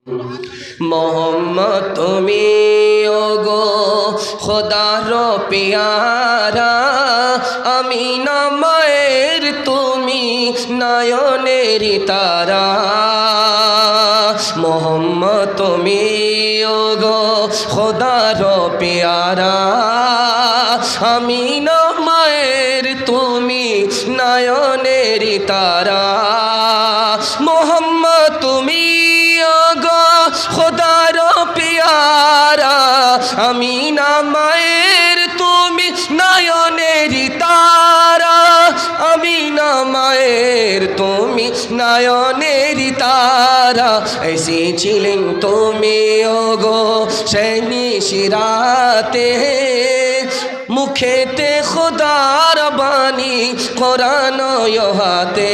মোহাম্মদ তুমি ওগো খোদার পেয়ারা, আমিনা মায়ের তুমি নয়নের তারা। মোহাম্মদ তুমি ওগো খোদার পেয়ারা, আমিনা মায়ের তুমি নয়নের তারা। মোহাম্মদ তুমি খোদার পেয়ারা, আমিনা মায়ের তুমি নয়নের তারা। আমিনা মায়ের তুমি নয়নের তারা। এসেছিলেন তুমি ওগো সেই নিশিরাতে, মুখেতে খোদার বাণী কোরআন হাতে।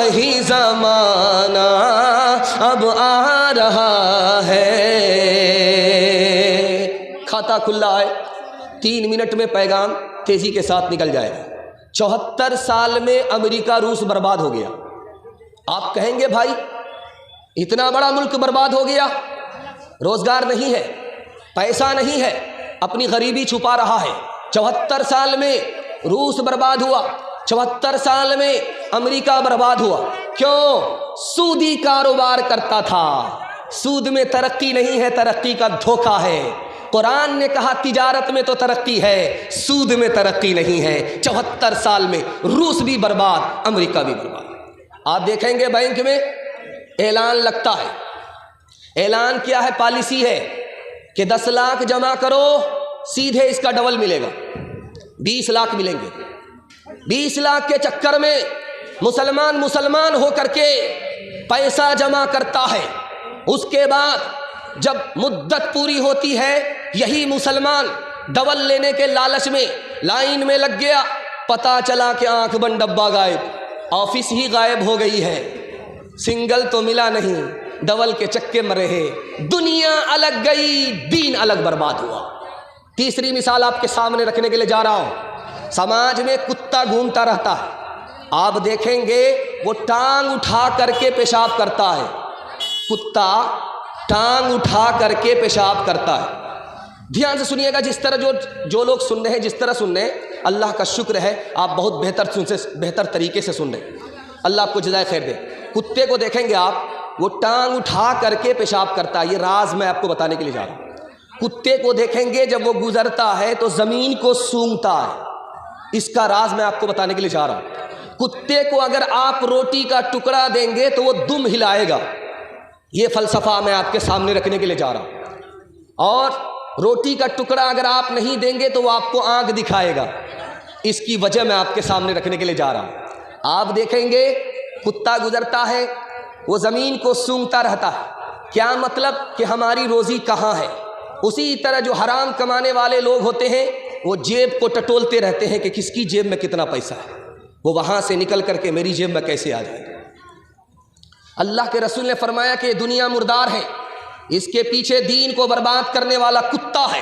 وہی زمانہ اب آ رہا ہے۔ کھاتا کھلا ہے، 3 منٹ میں پیغام تیزی کے ساتھ نکل جائے گا۔ 74 سال میں امریکہ روس برباد ہو گیا۔ آپ کہیں گے بھائی اتنا بڑا ملک برباد ہو گیا، روزگار نہیں ہے، پیسہ نہیں ہے، اپنی غریبی چھپا رہا ہے۔ 74 سال میں روس برباد ہوا، 74 سال میں امریکہ برباد ہوا۔ کیوں؟ سودی کاروبار کرتا تھا۔ سود میں ترقی نہیں ہے، ترقی کا دھوکہ ہے۔ قرآن نے کہا تجارت میں تو ترقی ہے، سود میں ترقی نہیں ہے۔ 74 سال میں روس بھی برباد، امریکہ بھی برباد۔ آپ دیکھیں گے بینک میں اعلان لگتا ہے۔ اعلان کیا ہے؟ پالیسی ہے کہ 10 لاکھ جمع کرو سیدھے اس کا ڈبل ملے گا، 20 لاکھ ملیں گے۔ 20 لاکھ کے چکر میں مسلمان ہو کر کے پیسہ جمع کرتا ہے۔ اس کے بعد جب مدت پوری ہوتی ہے، یہی مسلمان ڈبل لینے کے لالچ میں لائن میں لگ گیا، پتا چلا کہ آنکھ بند ڈبہ غائب، آفس ہی غائب ہو گئی ہے، سنگل تو ملا نہیں، ڈبل کے چکے مرے ہیں، دنیا الگ گئی، دین الگ برباد ہوا۔ تیسری مثال آپ کے سامنے رکھنے کے لیے جا رہا ہوں۔ سماج میں کتا گھومتا رہتا ہے، آپ دیکھیں گے وہ ٹانگ اٹھا کر کے پیشاب کرتا ہے۔ کتا ٹانگ اٹھا کر کے پیشاب کرتا ہے۔ دھیان سے سنیے گا، جس طرح جو لوگ سن رہے ہیں، جس طرح سن رہے ہیں، اللہ کا شکر ہے آپ بہت بہتر طریقے سے سن رہے ہیں، اللہ آپ کو جزائے خیر دے۔ کتے کو دیکھیں گے آپ، وہ ٹانگ اٹھا کر کے پیشاب کرتا ہے۔ یہ راز میں آپ کو بتانے کے لیے جا رہا ہوں۔ کتے کو دیکھیں گے جب وہ گزرتا ہے تو زمین کو سونگھتا ہے، اس کا راز میں آپ کو بتانے کے لیے جا رہا ہوں۔ کتے کو اگر آپ روٹی کا ٹکڑا دیں گے تو وہ دم ہلائے گا، یہ فلسفہ میں آپ کے سامنے رکھنے کے لیے جا رہا ہوں۔ اور روٹی کا ٹکڑا اگر آپ نہیں دیں گے تو وہ آپ کو آنکھ دکھائے گا، اس کی وجہ میں آپ کے سامنے رکھنے کے لیے جا رہا ہوں۔ آپ دیکھیں گے کتا گزرتا ہے، وہ زمین کو سونگھتا رہتا ہے۔ کیا مطلب کہ ہماری روزی کہاں ہے؟ اسی طرح جو حرام کمانے والے لوگ ہوتے ہیں وہ جیب کو ٹٹولتے رہتے ہیں کہ کس کی جیب میں کتنا پیسہ ہے، وہ وہاں سے نکل کر کے میری جیب میں کیسے آ جائے گا۔ اللہ کے رسول نے فرمایا کہ دنیا مردار ہے، اس کے پیچھے دین کو برباد کرنے والا کتا ہے۔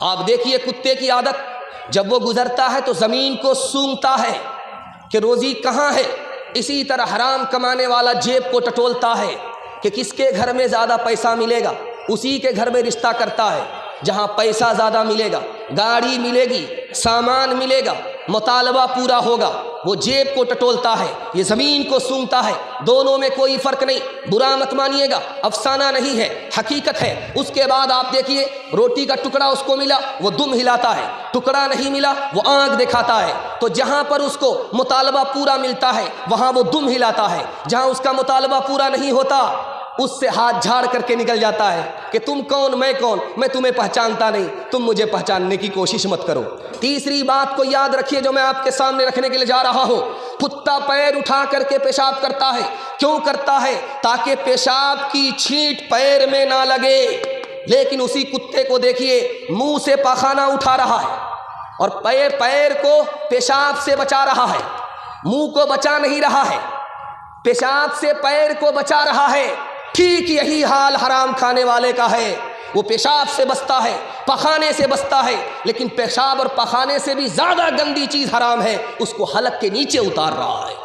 آپ دیکھیے کتے کی عادت، جب وہ گزرتا ہے تو زمین کو سونگھتا ہے کہ روزی کہاں ہے۔ اسی طرح حرام کمانے والا جیب کو ٹٹولتا ہے کہ کس کے گھر میں زیادہ پیسہ ملے گا، اسی کے گھر میں رشتہ کرتا ہے۔ جہاں پیسہ زیادہ ملے گا، گاڑی ملے گی، سامان ملے گا، مطالبہ پورا ہوگا، وہ جیب کو ٹٹولتا ہے، یہ زمین کو سونگھتا ہے۔ دونوں میں کوئی فرق نہیں، برا مت مانیے گا، افسانہ نہیں ہے، حقیقت ہے۔ اس کے بعد آپ دیکھیے روٹی کا ٹکڑا اس کو ملا، وہ دم ہلاتا ہے، ٹکڑا نہیں ملا وہ آنکھ دکھاتا ہے۔ تو جہاں پر اس کو مطالبہ پورا ملتا ہے وہاں وہ دم ہلاتا ہے، جہاں اس کا مطالبہ پورا نہیں ہوتا اس سے ہاتھ جھاڑ کر کے نکل جاتا ہے کہ تم کون میں کون، میں تمہیں پہچانتا نہیں، تم مجھے پہچاننے کی کوشش مت کرو۔ تیسری بات کو یاد رکھیے جو میں آپ کے سامنے رکھنے کے لیے جا رہا ہوں، کتا پیر اٹھا کر کے پیشاب کرتا ہے۔ کیوں کرتا ہے؟ تاکہ پیشاب کی چھینٹ پیر میں نہ لگے۔ لیکن اسی کتے کو دیکھیے منہ سے پاخانہ اٹھا رہا ہے اور پیر کو پیشاب سے بچا رہا ہے، منہ کو بچا نہیں رہا ہے، پیشاب سے پیر کو بچا رہا ہے۔ ٹھیک یہی حال حرام کھانے والے کا ہے، وہ پیشاب سے بچتا ہے، پخانے سے بچتا ہے، لیکن پیشاب اور پخانے سے بھی زیادہ گندی چیز حرام ہے، اس کو حلق کے نیچے اتار رہا ہے۔